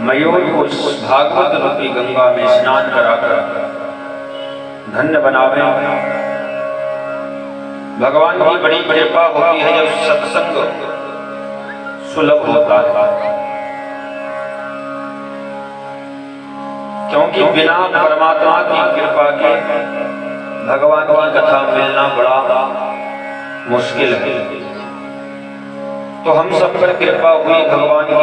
मयूर को भागवत रूपी गंगा में स्नान कराकर धन्य बनावे। भगवान की बड़ी कृपा होती है जब सत्संग सुलभ होता है, क्योंकि बिना परमात्मा की कृपा के भगवान की कथा मिलना बड़ा मुश्किल है। तो हम सब पर कृपा हुई भगवान की,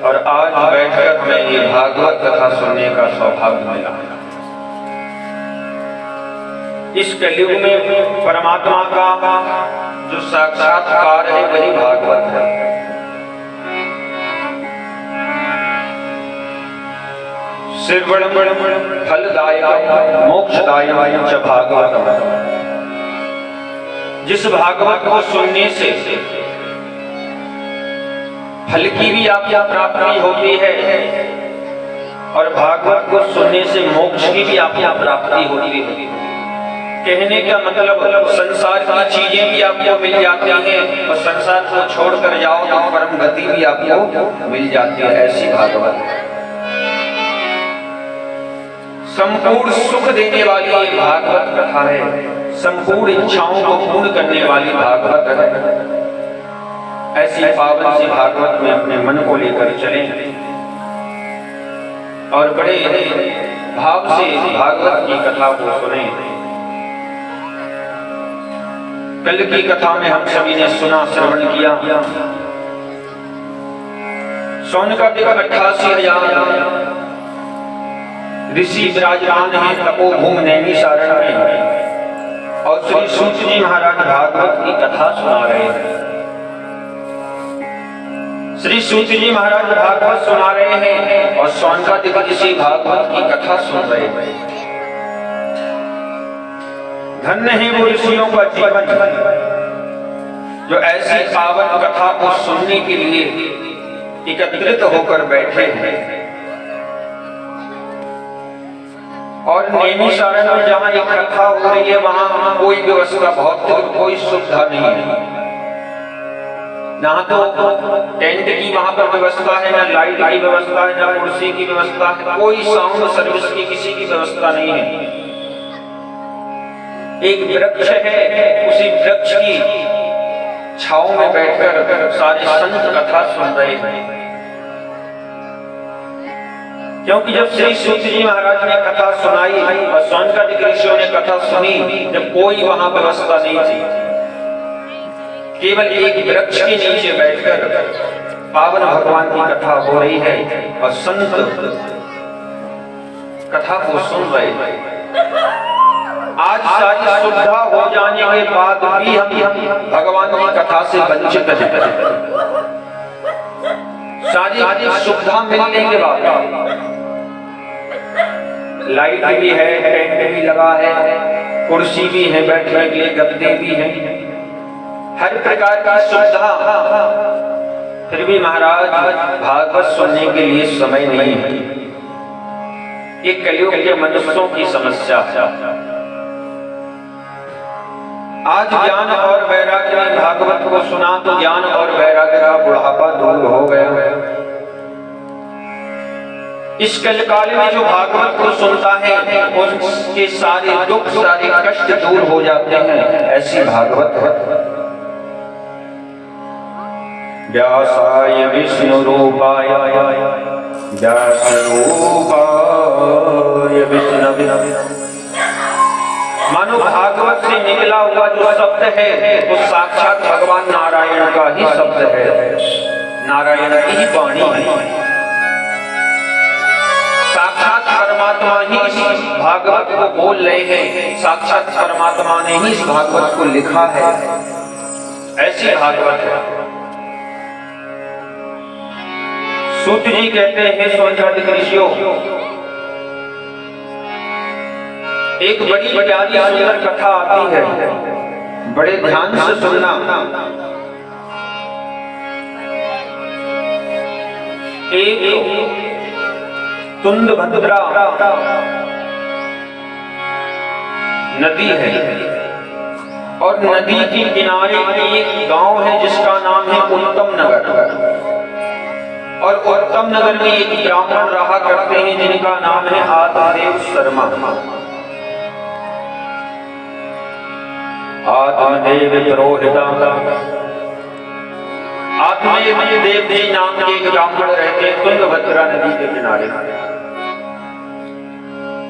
और आज बैठकर हमें ये भागवत कथा सुनने का सौभाग्य मिला। इस कलयुग में परमात्मा का जो साक्षात्कार है वही भागवत है। श्रवणं फलदायकं मोक्षदायकं च भागवतम्। जिस भागवत को सुनने से फल की भी आपको प्राप्ति होती है और भागवत को सुनने से मोक्ष की भी आपको प्राप्ति होती है। कहने का मतलब संसार की चीजें भी आपको मिल जाती हैं और संसार को छोड़कर जाओ तो परम गति भी आपको मिल जाती है। ऐसी भागवत संपूर्ण सुख देने वाली भागवत कथा है, संपूर्ण इच्छाओं को पूर्ण करने वाली भागवत है। ऐसी पावन सी भागवत में अपने मन को लेकर चलें और बड़े भाव से भागवत की कथा को सुने। कल की कथा में हम सभी ने सुना, श्रवण किया। शौनकादिक 88,000 ऋषि विराजमान हैं तपोभूमि नैमिषारण्य में, और श्री सूत जी महाराज भागवत की कथा सुना रहे हैं। श्री सूत जी महाराज भागवत सुना रहे हैं और शौनकादिक ऋषि भागवत की कथा सुन रहे हैं। धन्य है वो ऋषियों का जीवन जो ऐसी पावन कथा को सुनने के लिए एकत्रित होकर बैठे हैं। और नैमिषारण्य में जहाँ एक कथा हो रही है वहाँ कोई व्यवस्था, भौतिक कोई सुविधा नहीं है। ना तो टेंट की वहां पर व्यवस्था है, ना लाइट की व्यवस्था है, ना कुर्सी की व्यवस्था है, कोई साउंड सर्विस की किसी की व्यवस्था नहीं है। एक वृक्ष है, उसी वृक्ष की छांव में बैठकर सारे संत कथा सुन रहे हैं। क्योंकि जब श्री सूत जी महाराज ने कथा सुनाई और शौनकादिक ऋषियों ने कथा सुनी, जब कोई वहां व्यवस्था नहीं थी, केवल एक वृक्ष के नीचे बैठकर पावन भगवान की कथा हो रही है और संत कथा को सुन रहे हैं। आज सारी सुविधा हो जाने के बाद भी हम भगवान की कथा से वंचित हैं। सारी सुविधा मिलने के बाद लाइट भी है, टेंट भी लगा है, कुर्सी भी है, बैठने के लिए गद्दे भी हैं, हर प्रकार की सुविधा, फिर भी महाराज भागवत सुनने के लिए समय नहीं है। ये कलयुग के मनुष्यों की समस्या है। आज ज्ञान और वैराग्य ने भागवत को सुना तो ज्ञान और वैराग्य का बुढ़ापा दूर हो गया। इस कलकाल में जो भागवत को सुनता है उसके सारे दुख, सारे कष्ट दूर हो जाते हैं। ऐसी भागवत है। व्यासाय विष्णुरूपाय व्यासरूपाय विष्णवे। मानो भागवत से निकला हुआ जो शब्द है वो साक्षात भगवान नारायण का ही शब्द है, नारायण की ही वाणी है। साक्षात परमात्मा ही इस भागवत को बोल रहे हैं, साक्षात परमात्मा ने ही इस भागवत को लिखा है। ऐसी भागवत है। सूत जी कहते हैं शौनकादिक ऋषियों, एक बड़ी प्यारी सुंदर कथा आती है, बड़े ध्यान से सुनना। एक तुंगभद्रा नदी है और नदी के किनारे एक गांव है जिसका नाम है उत्तम नगर। और उत्तम नगर में एक ब्राह्मण रहा करते हैं जिनका नाम है आत्मदेव शर्मा। आत्मदेव पुरोहिता, आत्मदेव देव जी नाम के एक ब्राह्मण रहते हैं तुंगभद्रा नदी के किनारे।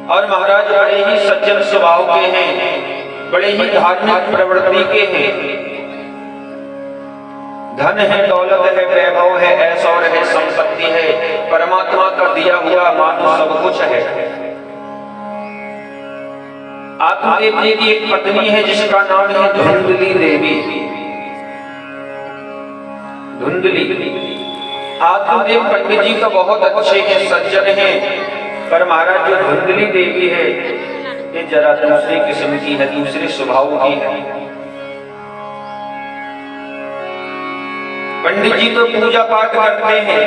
और महाराज बड़े ही सज्जन स्वभाव के हैं, बड़े ही धार्मिक प्रवृत्ति के हैं। धन है, दौलत है, वैभव है, ऐश्वर है, संपत्ति है, परमात्मा का दिया हुआ मानो सब कुछ है। आत्मदेव जी की एक पत्नी है जिसका नाम है धुंधली देवी। धुंधली आत्मदेव पंडित जी तो बहुत अच्छे हैं, सज्जन हैं, पर महाराज जो धुंधली देवी है ये जरा दूसरे किस्म की है, दूसरे स्वभाव की है। पंडित जी तो पूजा पाठ करते हैं,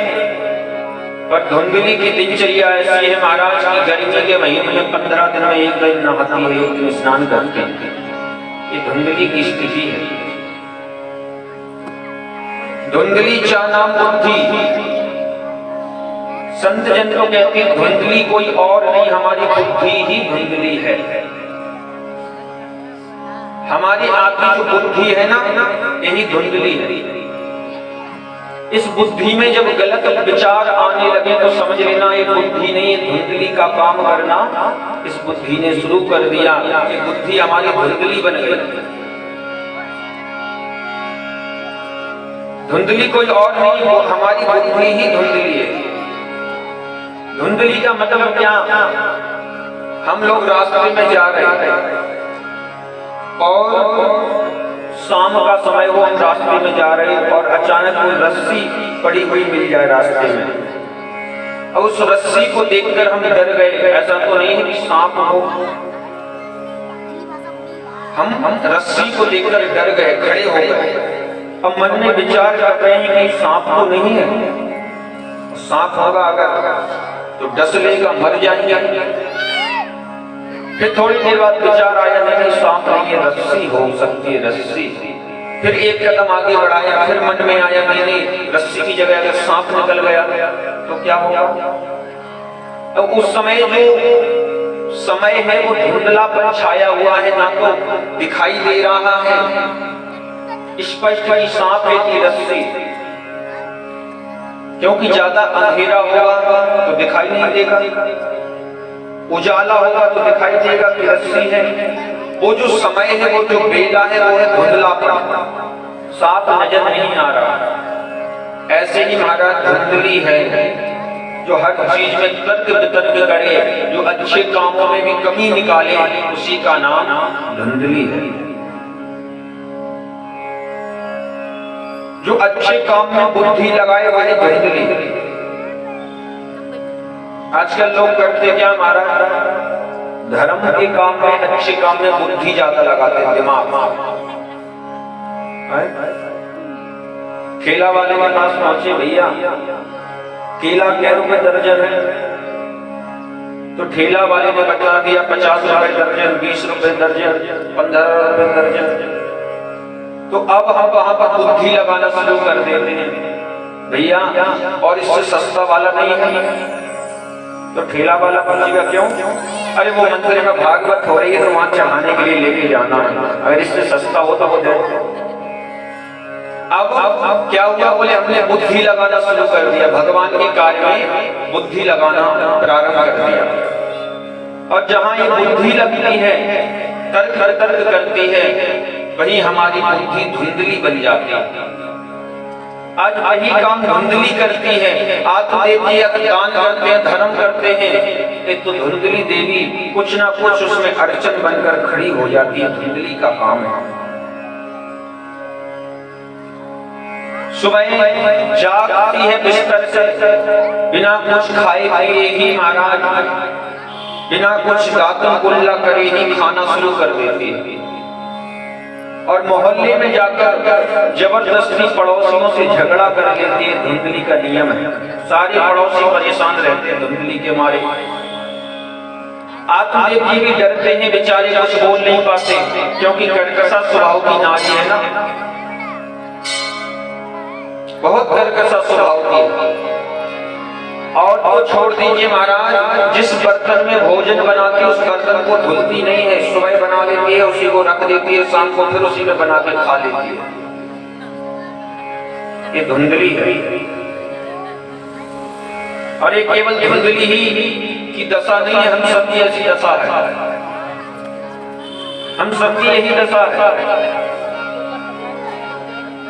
पर धुंधली की दिनचर्या ऐसी है महाराज की गर्मी के महीने में 15 दिन में एक दिन नहाती है, एक दिन स्नान करते हैं। ये धुंधली की स्थिति है। धुंधली चा नाम बुद्धि। संत जन तो कहते हैं धुंधली कोई और नहीं, हमारी बुद्धि ही धुंधली है। हमारी आपकी जो बुद्धि है ना, यही धुंधली है। इस बुद्धि में जब गलत विचार आने लगे तो समझ लेना ये बुद्धि नहीं, धुंधली का काम करना इस बुद्धि ने शुरू कर दिया। ये बुद्धि हमारी धुंधली बन गई। धुंधली कोई और नहीं, वो हमारी बुद्धि ही धुंधली है। धुंधली का मतलब क्या? हम लोग रास्ते में जा रहे हैं और शाम का समय हो, हम रास्ते में जा रहे हैं और अचानक कोई रस्सी पड़ी हुई मिल जाए रास्ते में, और उस रस्सी को देखकर हम डर गए। ऐसा तो नहीं है कि सांप हो, हम रस्सी को देखकर डर गए, खड़े हो गए। अब मन में विचार कर रहे हैं कि सांप तो नहीं है, सांप होगा अगर तो डस लेगा, मर जाएंगे। फिर थोड़ी देर बाद विचार आया नहीं सांप नहीं है, रस्सी हो सकती है, रस्सी। फिर एक कदम आगे बढ़ाया, फिर मन में आया नहीं रस्सी की जगह अगर सांप निकल गया तो क्या होगा। तो उस समय जो समय है वो धुंधलापन छाया हुआ है, ना तो दिखाई दे रहा है स्पष्ट कि सांप है कि रस्सी, क्योंकि ज्यादा अंधेरा होगा तो दिखाई नहीं देगा, उजाला होगा तो दिखाई देगा कि रस्सी है। वो जो समय है, वो जो बेला है, वो है धुंधलापन, साफ नजर नहीं आ रहा। ऐसे ही महाराज धुंधली है जो हर चीज में तर्क वितर्क करे, जो अच्छे कामों में भी कमी निकाले, उसी का नाम धुंधली है। जो अच्छे काम में बुद्धि लगाए वही धुंधली। आजकल लोग करते क्या महाराज, धर्म के काम में, अच्छे काम में बुद्धि ज्यादा लगाते हैं, दिमाग। केला वाले के पास पहुंचे, भैया केला क्या रुपए दर्जन है? तो ठेला वाले ने बता दिया 50 रुपए दर्जन, 20 रुपए दर्जन, 15 रुपए दर्जन। तो अब हम वहां पर बुद्धि लगाना शुरू कर देते हैं, भैया और इससे सस्ता वाला नहीं है। तो ठेला वाला पूछेगा क्यों? अरे वो मंदिर में भागवत हो रही है तो वहां चढ़ाने के लिए लेके जाना है, अगर इससे सस्ता हो तो हो जाए। अब क्या हुआ? बोले हमने बुद्धि लगाना शुरू कर दिया, भगवान के कार्य में बुद्धि लगाना प्रारंभ कर दिया। और जहां ये बुद्धि लगती है, तर्क करती है, वही हमारी बुद्धि धुंधली बन जाती है। आज वही काम धुंधली करती है। आत्मदेव जी दान करते हैं, धर्म करते हैं, एक तो धुंधली देवी कुछ ना कुछ उसमें अड़चन बनकर खड़ी हो जाती है। धुंधली का काम है। सुबह जागती है बिस्तर से, बिना कुछ खाए पिए ही महाराज, बिना कुछ दातन कुल्ला करे ही खाना शुरू कर देती है। और मोहल्ले में जाकर जबरदस्ती पड़ोसियों से झगड़ा कर लेती है। धुंधली का नियम है, सारे पड़ोसी परेशान रहते हैं धुंधली के मारे। आत्मदेव जी भी डरते हैं, बेचारे कुछ बोल नहीं पाते, क्योंकि कर्कशा स्वभाव की नारी है ना, बहुत कर्कशा स्वभाव की। और तो छोड़ दीजिए महाराज, जिस बर्तन में भोजन बनाती है उस बर्तन को धुलती नहीं है, सुबह बना लेती है, उसी को रख देती है, शाम को फिर उसी में बना के खा लेती है। ये धुंधली है, और ये केवल धुंधली ही की दशा नहीं है, हम सबकी ऐसी दशा है, हम सबकी यही दशा है।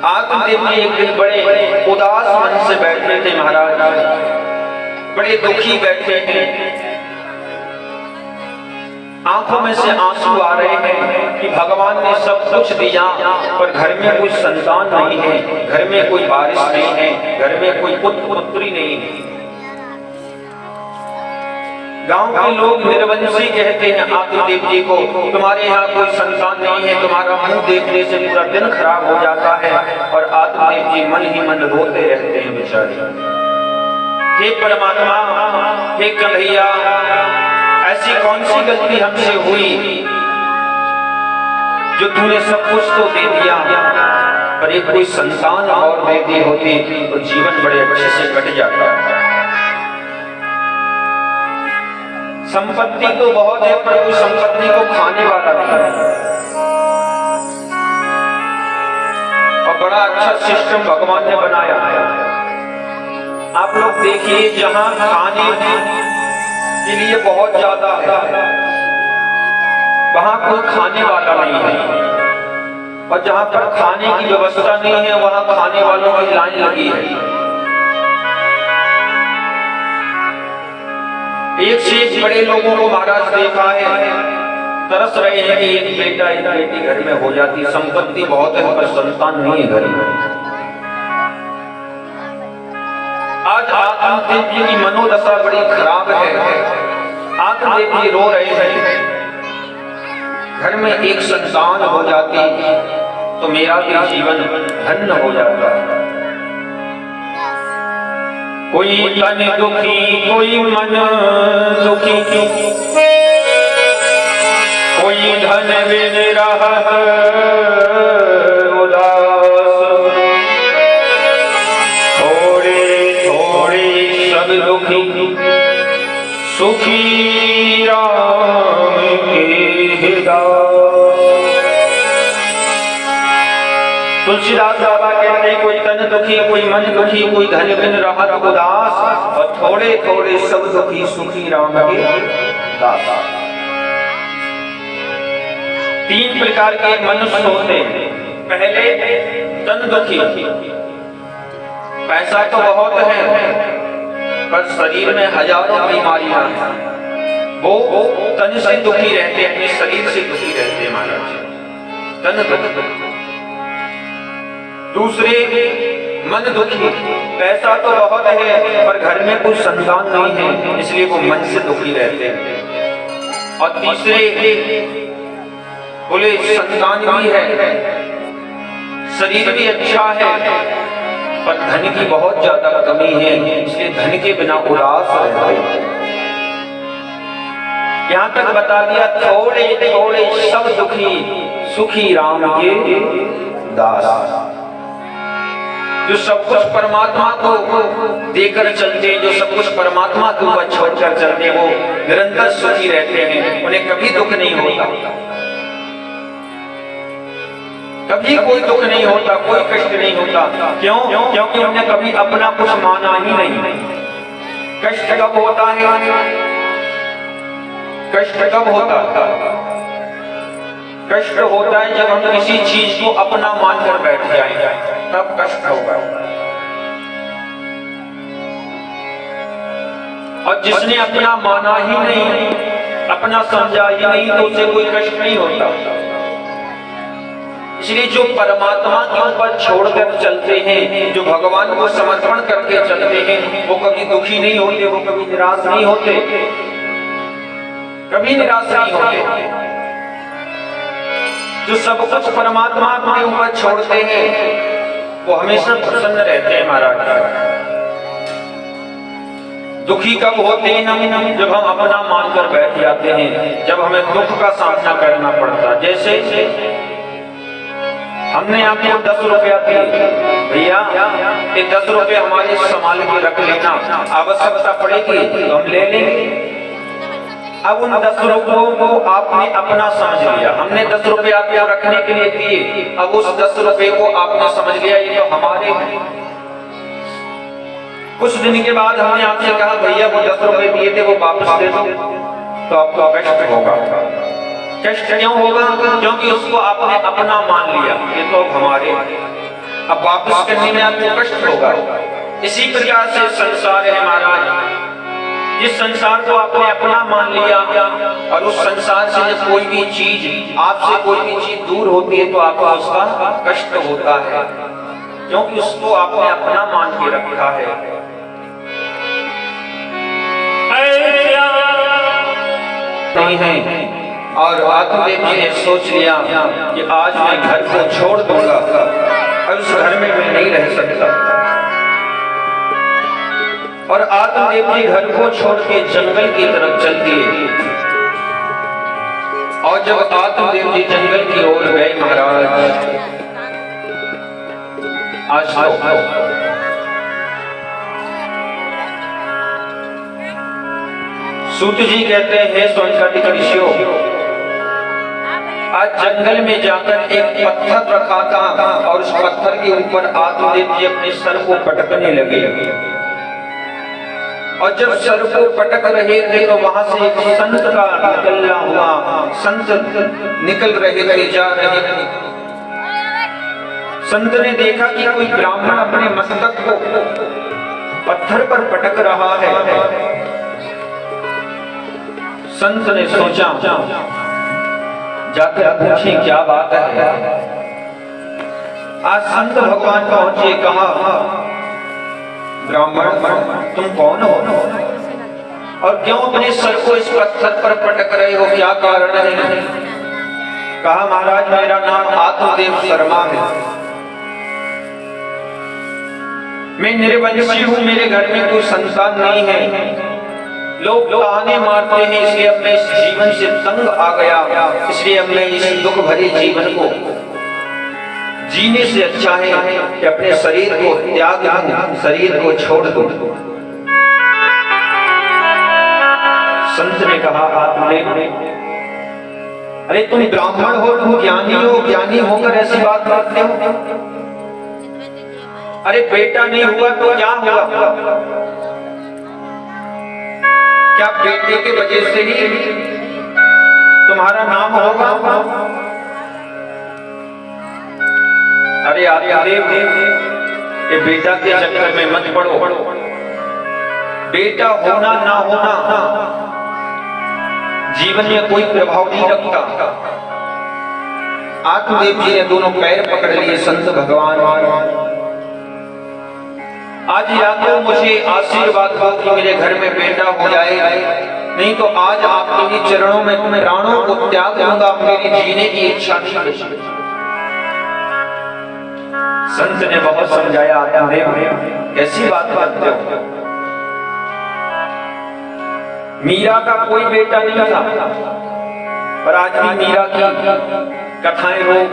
आत्मदेव जी एक दिन बड़े उदास मन से बैठे थे महाराज, बड़े दुखी बैठे थे, आंखों में से आंसू आ रहे हैं कि भगवान ने सब कुछ दिया पर घर में कोई संतान नहीं है, घर में कोई बारिश नहीं है, घर में कोई पुत्र पुत्री नहीं है। गांव के लोग निर्वंशी कहते हैं आत्मदेव जी को, तुम्हारे यहाँ कोई संतान नहीं है, तुम्हारा मुंह देखने से पूरा दिन खराब हो जाता है। और आत्मदेव जी मन ही मन रोते रहते हैं बेचारे। हे परमात्मा, हे कन्हैया, ऐसी कौन सी गलती हमसे हुई जो तूने सब कुछ तो दे दिया, पर एक कोई संतान और दे दी होती तो जीवन बड़े अच्छे से कट जाता। संपत्ति तो बहुत है पर उस संपत्ति को खाने वाला नहीं है। और बड़ा अच्छा सिस्टम भगवान ने बनाया है। आप लोग देखिए, जहां खाने के लिए बहुत ज्यादा है वहां कोई खाने वाला नहीं है, और जहां पर खाने की व्यवस्था नहीं है वहां खाने वालों की लाइन लगी है। एक से एक बड़े लोगों को महाराज देखा है, तरस रहे हैं कि एक बेटा एक बेटी घर में हो जाती, संपत्ति बहुत है पर संतान नहीं है घर में। आज आत्मदेव जी की मनोदशा बड़ी खराब है। आत्मदेव जी रो रहे हैं, घर में एक संतान हो जाती तो मेरा भी जीवन धन्य हो जाता। कोई तन दुखी, कोई मन दुखी, कोई धन बिन रहत उदास, थोड़े थोड़े सब दुखी, सुखी राम के दास। तुलसीदास बाबा कहते हैं, कोई तन दुखी, कोई मन दुखी, कोई धन बिन रहत उदास, और थोड़े थोड़े सब दुखी, सुखी राम के दास। तीन प्रकार के मनुष्य होते हैं। पहले तन दुखी, पैसा तो बहुत है पर शरीर में हजारों बीमारियां हैं, वो तन से दुखी रहते हैं, अपने शरीर से दुखी रहते हैं महाराज, तन दुखी। दूसरे मन दुखी, पैसा तो बहुत है पर घर में कोई संतान नहीं है, इसलिए वो मन से दुखी रहते हैं। और तीसरे बोले संतान भी है, शरीर भी अच्छा है पर धन की बहुत ज्यादा कमी है, इसलिए धन के बिना उदास रहते हैं। यहाँ तक बता दिया, थोड़े थोड़े सब दुखी, सुखी राम के दास। जो सब कुछ परमात्मा को देकर चलते, जो सब कुछ परमात्मा के ऊपर छोड़कर चलते, वो निरंतर सुखी रहते हैं, उन्हें कभी दुख नहीं होता, कभी कोई दुख नहीं होता, कोई कष्ट नहीं होता। क्यों? क्योंकि उन्हें कभी अपना कुछ माना ही नहीं। कष्ट कब होता है? कष्ट कब होता है? कष्ट होता है जब हम किसी चीज को अपना मानकर बैठ जाएं, तब कष्ट होगा। और जिसने अपना माना ही नहीं, अपना समझा ही नहीं, तो उसे कोई कष्ट नहीं होता। इसलिए जो परमात्मा के ऊपर छोड़कर चलते हैं, जो भगवान को समर्पण करके चलते हैं, वो कभी दुखी नहीं होते, वो कभी निराश नहीं होते, कभी निराश नहीं होते। जो सब कुछ परमात्मा के ऊपर छोड़ते हैं वो हमेशा प्रसन्न रहते हैं महाराज। दुखी कब होते हैं हम? जब हम अपना मानकर बैठ जाते हैं, जब हमें दुख का सामना करना पड़ता। जैसे हमने आपको 10 रुपया दिए, भैया ये 10 रुपये हमारे संभाल के रख लेना, आवश्यकता पड़ेगी तो हम ले लेंगे। अब उन 10 रुपयों को आपने अपना समझ लिया, हमने 10 रुपये आपको रखने के लिए दिए, अब उस 10 रुपये को आपने समझ लिया ये तो हमारे हैं। कुछ दिन के बाद हमने आपसे कहा भैया वो 10 रुपये दिए थे वो वापस दे दो, तो आपको कष्ट होगा। कष्ट क्यों होगा? क्योंकि उसको आपने अपना मान लिया, ये तो हमारे, अब वापस करने में आपको कष्ट होगा। इसी प्रकार से संसार है महाराज, जिस संसार को आपने अपना मान लिया और उस संसार से जब कोई भी चीज, आपसे कोई भी चीज दूर होती है तो आपको उसका कष्ट होता है, क्योंकि उसको आपने अपना मान के रखा है। नहीं है और आत्मदेव जी ने सोच लिया कि आज मैं घर को छोड़ दूंगा और उस घर में मैं नहीं रह सकता। और आत्मदेव जी घर को छोड़ के जंगल की तरफ चल दिए। और जब आत्मदेव जी जंगल की ओर गए महाराज, आज सूत जी कहते हैं सोनकाटिक ऋषियों, आज जंगल में जाकर एक पत्थर रखा था और उस पत्थर के ऊपर आत्मदेव जी अपने सर को पटकने लगे। और जब सर को पटक रहे थे तो वहां से एक संत का निकलना हुआ, संत निकल रहे थे, जा रहे थे। संत ने देखा कि कोई ब्राह्मण अपने मस्तक को पत्थर पर पटक रहा है। संत ने सोचा जाकर पूछे क्या बात है। आज संत भगवान पहुंचे, कहा ब्राह्मण तुम कौन हो और क्यों अपने सर को इस पत्थर पर पटक रहे हो, क्या कारण है? कहा महाराज मेरा नाम आत्मदेव शर्मा है, मैं निर्वंशी हूँ, मेरे घर में कोई संतान नहीं है, लोग ताने मारते हैं, इसलिए अपने इस जीवन से तंग आ गया, इसलिए अब मैं इस दुख भरे जीवन को जीने से अच्छा है कि अपने शरीर को त्याग दूं, शरीर को छोड़ दूं। संत ने कहा आत्मदेव, अरे तुम ब्राह्मण हो, तुम ज्ञानी हो, ज्ञानी होकर ऐसी बात करते हो? अरे बेटा नहीं हुआ तो क्या हुआ? क्या बेटे के वजह से ही तुम्हारा नाम होगा? अरे आत्मदेव, ये बेटा के चक्कर में मत पड़ो, बेटा होना ना होना जीवन में कोई प्रभाव नहीं रखता। आत्मदेव जी ने दोनों पैर पकड़ लिए संत भगवान, आज या तो मुझे आशीर्वाद दो कि मेरे घर में बेटा हो जाए, नहीं तो आज आपके ही चरणों में तुम्हें प्राणों को त्याग दूंगा, मेरी जीने की इच्छा नहीं। संत ने बहुत समझाया आत्मदेव कैसी बात करते हो, मीरा का कोई बेटा नहीं था, पर आज भी मीरा की कथाएं लोग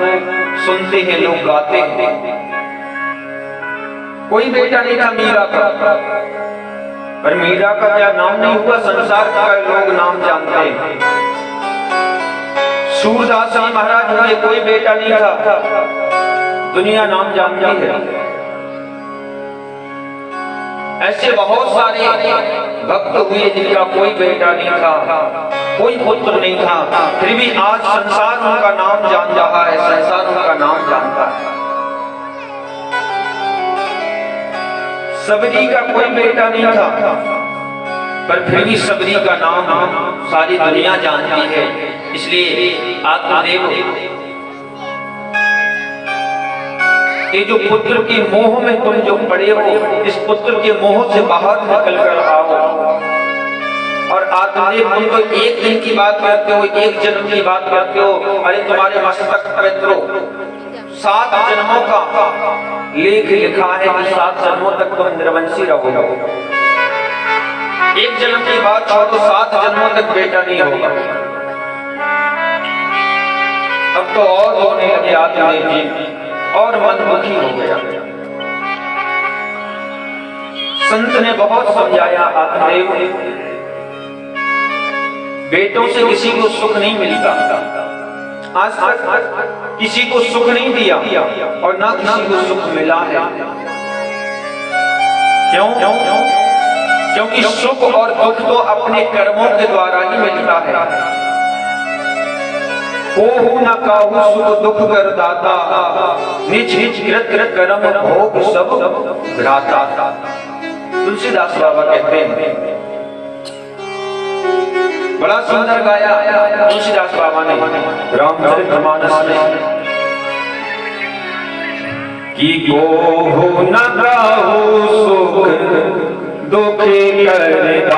सुनते हैं, लोग गाते हैं। कोई बेटा नहीं था मीरा का, पर मीरा का क्या नाम नहीं हुआ, संसार का लोग नाम जानते हैं। सूरदास जी महाराज हुए, कोई बेटा नहीं था, दुनिया नाम जानती है। ऐसे बहुत सारे भक्त हुए जिनका कोई बेटा नहीं था, कोई पुत्र नहीं था, फिर भी आज संसार उनका नाम जान रहा है, संसार उनका नाम जानता है। सबरी का कोई बेटा नहीं था, पर फिर भी सबरी का नाम सारी दुनिया जानती है। इसलिए आत्मदेव, ये जो पुत्र के मोह में तुम जो पड़े हो, इस पुत्र के मोह से बाहर निकल कर आओ। और आत्मदेव, तुम तो एक दिन की बात करते हो, एक जन्म की बात करते हो, अरे तुम्हारे मस्तक पर 7 जन्मों का लेख लिखा है कि 7 जन्मों तक तुम निर्वंशी रहोगे। एक जन्म की बात छोड़ो तो 7 जन्मों तक बेटा नहीं होगा। अब तो और होने लगे आत्मदेव जी, और मन दुखी हो गया। संत ने बहुत समझाया, आत्मदेव बेटों से किसी को सुख नहीं मिलता, आज तक किसी को सुख नहीं दिया और ना किसी को सुख मिला है। क्यों? क्योंकि सुख और दुख तो अपने कर्मों के द्वारा ही मिलता है। कोहु न काहु सुख दुख कर दाता, निज निज कृत कृत कर्म भोग सब भ्राता। तुलसीदास बाबा कहते हैं, बड़ा सुंदर गाया तुलसीदास बाबा ने रामचरितमानस में कि कोहु न काहु सुख दुख कर दाता,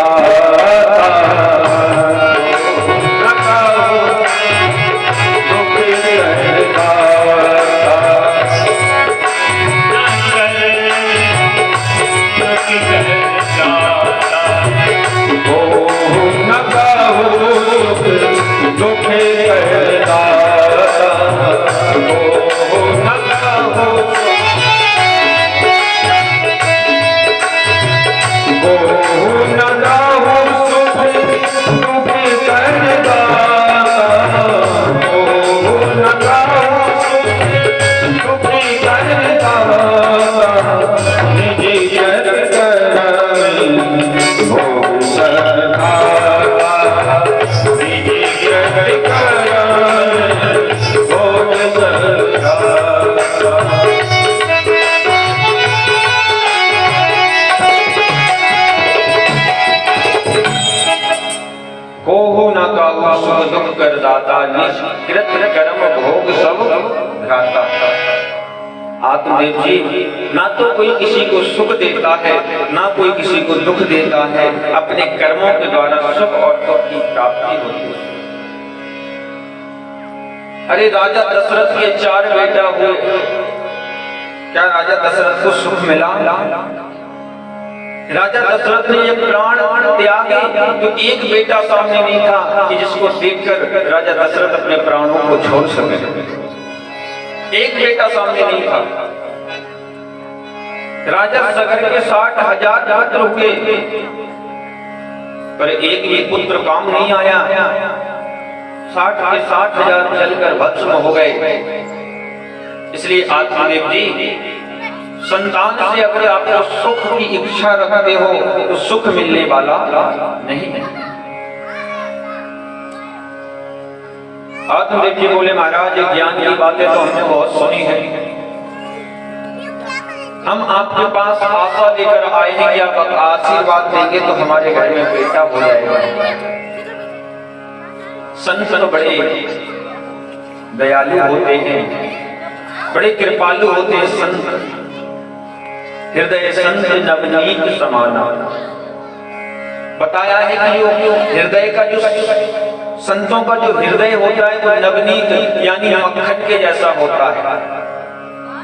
दुख कर दाता, निज कृत कर्म भोग सब भ्राता। आत्मदेव जी ना तो कोई किसी को सुख देता है, ना कोई किसी को दुख देता है, अपने कर्मों के द्वारा सुख और दुख की प्राप्ति होती है। अरे राजा दशरथ के 4 बेटा हुए, क्या राजा दशरथ को सुख मिला? राजा दशरथ ने ये प्राण त्यागे तो एक बेटा सामने नहीं था कि जिसको देखकर राजा दशरथ अपने प्राणों को छोड़ सके। एक बेटा सामने नहीं था। राजा सगर के 60,000 पुत्र हुए, पर एक भी पुत्र काम नहीं आया। 60 के 60,000 जलकर भस्म हो गए। इसलिए आत्मदेव जी, संतान से अगर आपको सुख की इच्छा रखते हो तो सुख मिलने वाला नहीं है। आत्मदेव जी बोले, महाराज ज्ञान की बातें तो हमने बहुत सुनी है, हम आपके पास आशा लेकर आए हैं कि आप आशीर्वाद देंगे तो हमारे घर में बेटा हो जाएगा। संत बड़े दयालु होते हैं, बड़े कृपालु होते हैं संत। हृदय संत नवनीत समाना, बताया है कि जो हृदय का जो संतों का जो हृदय होता है वो नवनीत यानी मक्खन के जैसा होता है।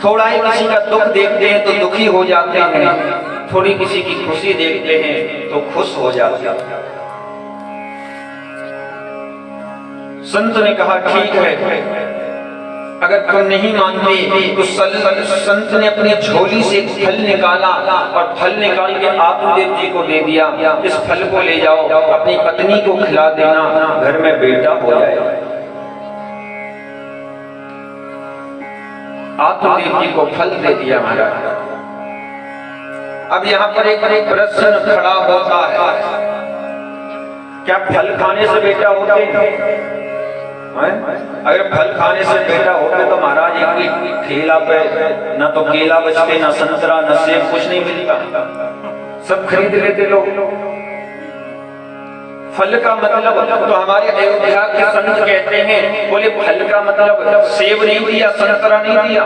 थोड़ा ही किसी का दुख देखते हैं तो दुखी हो जाते हैं, थोड़ी किसी की खुशी देखते हैं तो खुश हो जाते हैं। संत ने कहा, ठीक है, अगर तुम नहीं मानते तो संत ने अपनी झोली से एक फल निकाला और फल निकाल के आत्मदेव जी को दे दिया। इस फल को ले जाओ, अपनी पत्नी को खिला देना, घर में बेटा हो जाएगा। आत्मदेव जी को फल दे दिया महाराज। अब यहाँ पर एक प्रश्न खड़ा होता है, क्या फल खाने से बेटा होते हैं? अगर फल खाने से बेटा होते तो महाराज एक ठेला पे ना तो केला बचते, ना संतरा, ना सेब, कुछ नहीं मिलता, सब खरीद लेते लोग। फल का मतलब तो हमारे अयोध्या के संत कहते हैं, बोले फल का मतलब सेब नहीं दिया, संतरा नहीं दिया,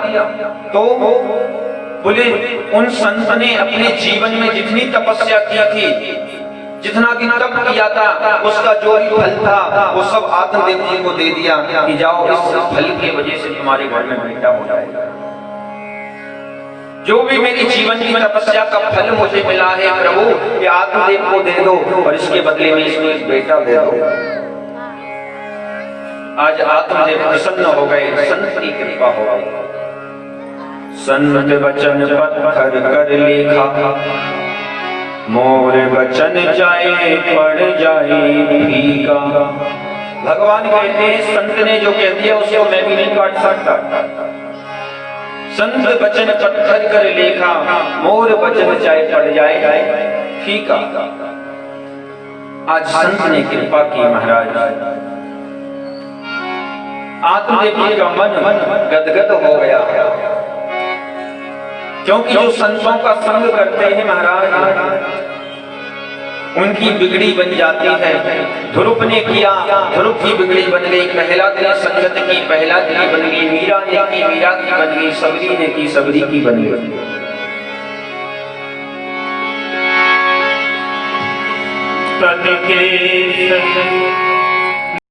तो बोले उन संत ने अपने जीवन में जितनी तपस्या की थी, जितना दिन तप किया था, उसका जो भी फल था वो सब आत्मदेव जी को दे दिया कि जाओ इस फल की वजह से तुम्हारे घर में बेटा हो जाएगा। जो भी मेरी जीवन की तपस्या का फल मुझे मिला है प्रभु, ये आत्मदेव को दे दो और इसके बदले में इसको एक बेटा दे दो। आज आत्मदेव प्रसन्न हो गए, संत की कृपा हो गई। संत वचन पत्थर कर लेखा, मोर वचन जाए पड़ जाए फीका। भगवान कहते हैं संत ने जो कह दिया उसको मैं भी नहीं काट सकता। संत वचन पत्थर कर लेखा, मोर वचन जाए पड़ जाए फीका। आज संत ने कृपा की महाराज, आत्मदेवी का मन गदगद हो गया, क्योंकि जो संतों का संग करते हैं महाराज उनकी बिगड़ी बन जाती है। ध्रुव ने किया, ध्रुव की बिगड़ी बन गई। प्रहलाद ने संगत की, प्रहलाद की बन गई। मीरा ने की, मीरा की बन गई। सबरी ने की, सबरी की बन गई। तन के